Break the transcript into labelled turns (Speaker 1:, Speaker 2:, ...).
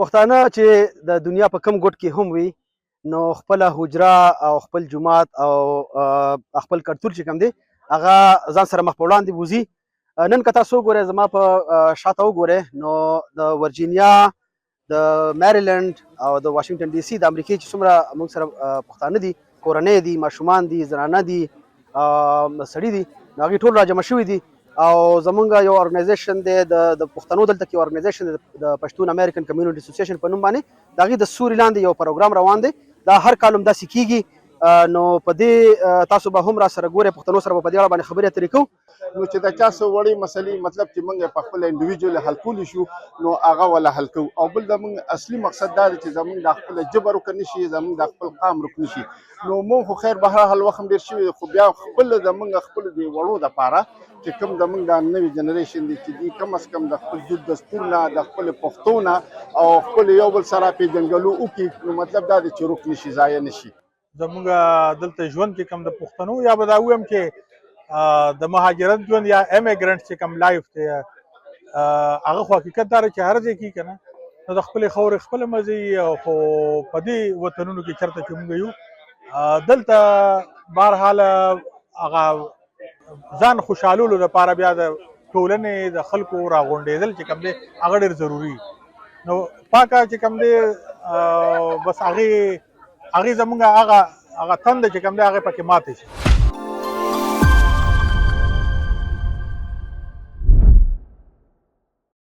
Speaker 1: پښتانه چې د دنیا په کم ګوټ کې هم وي نو خپله حجره او خپل جومات او خپل کلتور چې کوم دی هغه ځان سره مخ په وړاندې بوځي. نن که تاسو وګورئ زما په شاته وګورئ نو د ورجینیا د میریلند او د واشنگټن ډي سي د امریکې چې څومره موږ سره پښتانه دي، کورنۍ دي، ماشومان دي، زنانه دي، سړي دي، نو هغوی ټول راجمع شوي دي او زمونږ یو ارګنایزیشن دی د پښتنو دلته کې یو ارګنایزیشن دی د پښتون امریکن کمیونټي اسوسییشن په نوم باندې د هغې د سوري لاندې یو پروګرام روان دی. دا هر کال هم داسې کیږي. نو په دې تاسو به هم را سره ګورئ، پښتنو سره به په دې اړه باندې خبرې اترې کوو.
Speaker 2: نو چې د چا څه وړې مسلې مطلب چې موږ په خپل انډیویجوال حل کولی شو نو هغه ولا حل کوو. او بل زموږ اصلي مقصد دا دی چې زموږ د خپل ژبه رکن نشي، زموږ د خپل قام رکن نشي. نو موږ خو خیر به هر حال وخت ډېر شوي، خو بیا خپل زموږ خپل د وړو دپاره چې کوم زموږ د نوي جنریشن دی چې دوی کم از کم د خپل دود دستور نه، د خپل پښتو نه او خپل یو بل سره پېژنګلو وکړي. نو مطلب دا دی چې روک نشي، ضایع نشي.
Speaker 3: زموږ دلته ژوند کې کوم د پښتنو یا به دا ووایم چې د مهاجرت ژوند یا امیګرنټ چې کوم لایف دی هغه خو حقیقت دا دی چې هر ځای کې که نه نو د خپلې خاورې خپله مزه خو په دې وطنونو کې چېرته چې موږ یو دلته بهرحال هغه ځان خوشحالولو لپاره بیا د ټولنې د خلکو راغونډېدل چې کوم دی هغه ډېر ضروري. نو پاکه چې کوم دی بس هغې زموږ هغه تنده چې کوم دی هغې پکې ماتې شي.